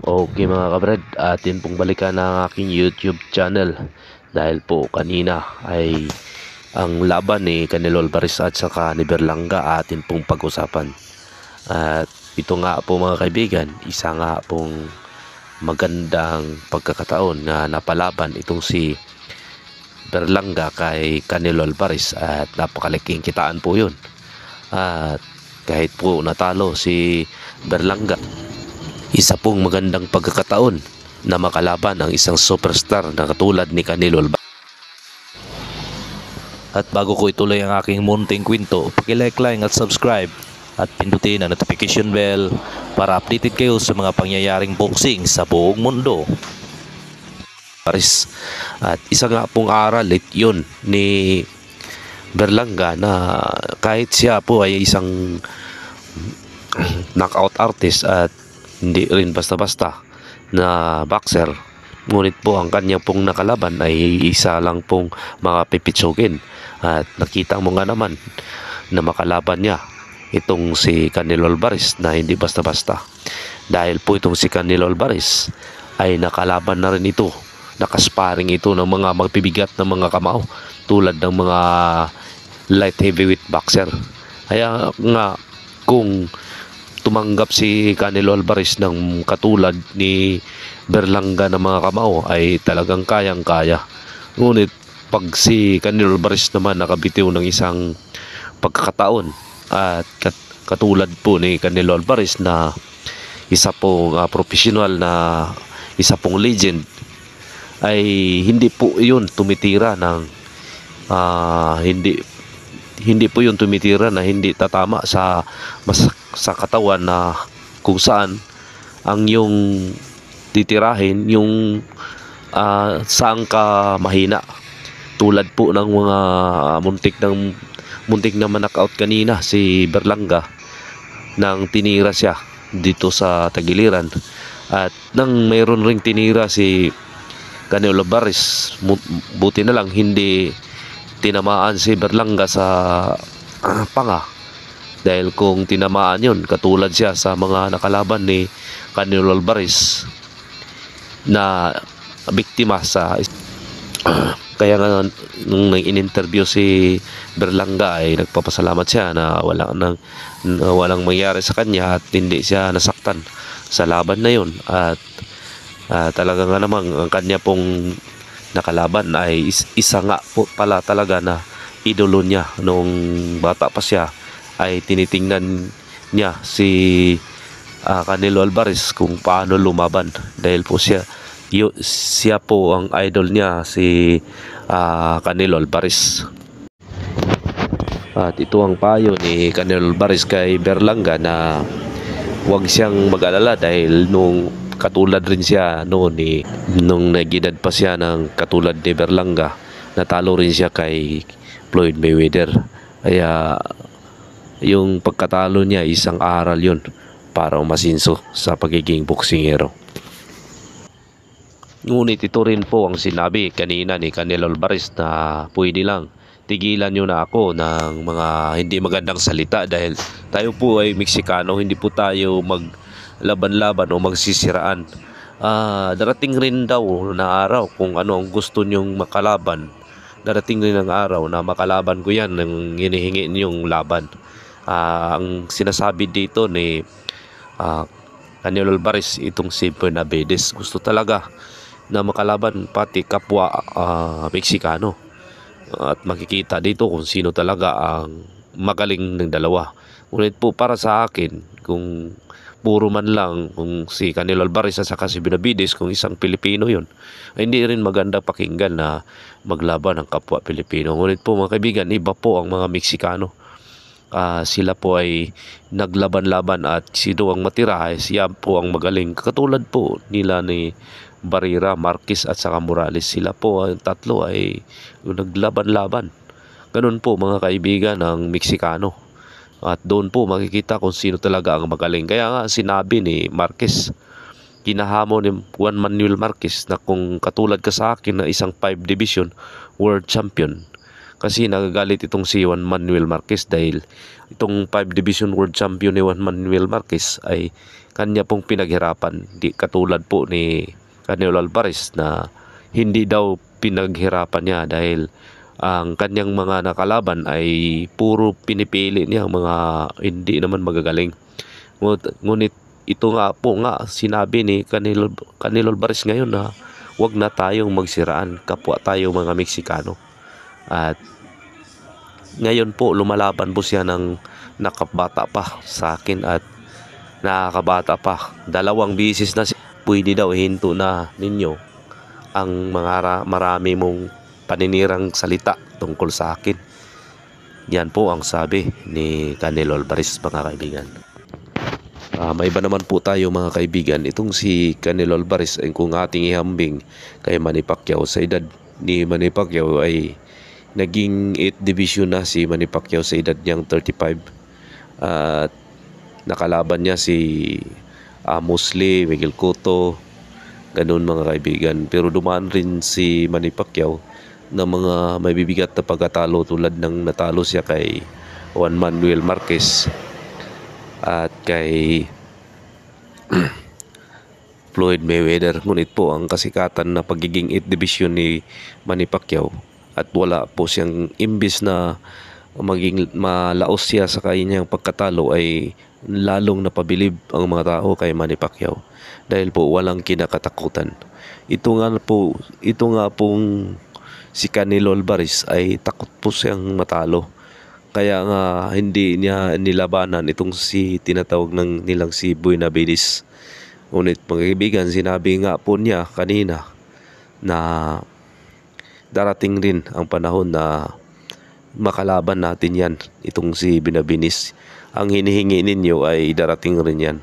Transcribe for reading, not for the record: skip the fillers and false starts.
Okay mga kabrad, atin pong balikan ang aking YouTube channel dahil po kanina ay ang laban ni Canelo Alvarez at saka ni Berlanga atin pong pag-usapan. At ito nga po mga kaibigan, isa nga pong magandang pagkakataon na napalaban itong si Berlanga kay Canelo Alvarez at napakalaking kitaan po yun. At kahit po natalo si Berlanga, isa pong magandang pagkakataon na makalaban ang isang superstar na katulad ni Canelo Alvarez. At bago ko ituloy ang aking munting kwento, paki-like lang at subscribe at pindutin ang notification bell para updated kayo sa mga pangyayaring boxing sa buong mundo. At isa nga pong aral yun ni Berlanga na kahit siya po ay isang knockout artist at hindi rin basta-basta na boxer, ngunit po ang kanya pong nakalaban ay isa lang pong mga pipitsugin. At nakita mo nga naman na makalaban niya itong si Canelo Alvarez na hindi basta-basta, dahil po itong si Canelo Alvarez ay nakalaban na rin ito, nakasparing ito ng mga magbibigat na mga kamao tulad ng mga light heavyweight boxer. Kaya nga kung tumanggap si Canelo Alvarez ng katulad ni Berlanga ng mga kamao ay talagang kayang-kaya. Ngunit pag si Canelo Alvarez naman nakabitiw ng isang pagkakataon at katulad po ni Canelo Alvarez na isa pong professional, na isa pong legend, ay hindi po yun tumitira ng hindi po yun tumitira na hindi tatama sa katawan, na kung saan ang yung titirahin yung saan ka mahina, tulad po ng mga muntik na manakaut kanina si Berlanga nang tinira siya dito sa tagiliran, at nang mayroon ring tinira si Canelo Alvarez, buti na lang hindi tinamaan si Berlanga sa panga, dahil kung tinamaan yun, katulad siya sa mga nakalaban ni Canelo Alvarez na biktima sa kaya nga nung in-interview si Berlanga ay nagpapasalamat siya na walang mangyari sa kanya at hindi siya nasaktan sa laban na yun. At talaga nga namang ang kanya pong nakalaban ay isa nga po pala talaga na idolo niya nung bata pa siya, ay tinitingnan niya si Canelo Alvarez kung paano lumaban, dahil po siya po ang idol niya, si Canelo Alvarez. At ito ang payo ni Canelo Alvarez kay Berlanga na huwag siyang mag-alala, dahil nung katulad rin siya noon nung nagedad pa siya ng katulad ni Berlanga, natalo rin siya kay Floyd Mayweather. Kaya yung pagkatalo niya, isang aral yun para umasinso sa pagiging boksingero. Ngunit ito rin po ang sinabi kanina ni Canelo Alvarez na pwede lang tigilan nyo na ako ng mga hindi magandang salita, dahil tayo po ay Meksikano, hindi po tayo maglaban-laban o magsisiraan. Darating rin daw na araw kung ano ang gusto nyong makalaban. Darating rin ang araw na makalaban ko yan ng hinihingi nyong laban. Ang sinasabi dito ni Canelo Alvarez, itong si Benavides, gusto talaga na makalaban pati kapwa Meksikano, at makikita dito kung sino talaga ang magaling ng dalawa. Ngunit po para sa akin, kung puro man lang kung si Canelo Alvarez at saka si Benavides, kung isang Pilipino yun, ay hindi rin maganda pakinggan na maglaban ng kapwa Pilipino. Ngunit po mga kaibigan, iba po ang mga Meksikano. Sila po ay naglaban-laban at sino ang matira ay siya po ang magaling, katulad po nila ni Barrera, Marquez at saka Morales. Sila po ang tatlo ay naglaban-laban. Ganun po mga kaibigan ng Meksikano, at doon po makikita kung sino talaga ang magaling. Kaya nga sinabi ni Marquez, kinahamon ni Juan Manuel Marquez, na kung katulad ka sa akin na isang 5 division world champion, Kasi nagagalit itong si Juan Manuel Marquez dahil itong 5 Division World Champion ni Juan Manuel Marquez ay kanya pong pinaghirapan. Di katulad po ni Canelo Alvarez na hindi daw pinaghirapan niya dahil ang kanyang mga nakalaban ay puro pinipili niya mga hindi naman magagaling. Ngunit ito nga po sinabi ni Canelo Alvarez ngayon na wag na tayong magsiraan, kapwa tayo mga Meksikano. At ngayon po lumalaban po siya ng nakabata pa sa akin at nakakabata pa. 2 bisis na pwede daw hinto na ninyo ang marami mong paninirang salita tungkol sa akin. Yan po ang sabi ni Canelo Alvarez, mga kaibigan. May iba naman po tayo mga kaibigan. Itong si Canelo Alvarez ay kung ating ihambing kay Manny Pacquiao, sa edad ni Manny Pacquiao ay naging 8 division na si Manny Pacquiao sa edad niyang 35. At nakalaban niya si Mosley, Miguel Cotto, ganun mga kaibigan. Pero dumaan rin si Manny Pacquiao na mga may bibigat na pagkatalo tulad ng natalo siya kay Juan Manuel Marquez at kay Floyd Mayweather. Ngunit po ang kasikatan na pagiging 8 division ni Manny Pacquiao at wala po siyang, imbis na maging malaos siya sa kanyang pagkatalo, ay lalong napabilib ang mga tao kay Manny Pacquiao dahil po walang kinakatakutan. Ito nga pong si Canelo Alvarez ay takot po siyang matalo. Kaya nga hindi niya nilabanan itong si tinatawag nilang si Buenavides. Ngunit mga kaibigan, sinabi nga po niya kanina na darating rin ang panahon na makalaban natin yan, itong si Benavides. Ang hinihingi ninyo ay darating rin yan.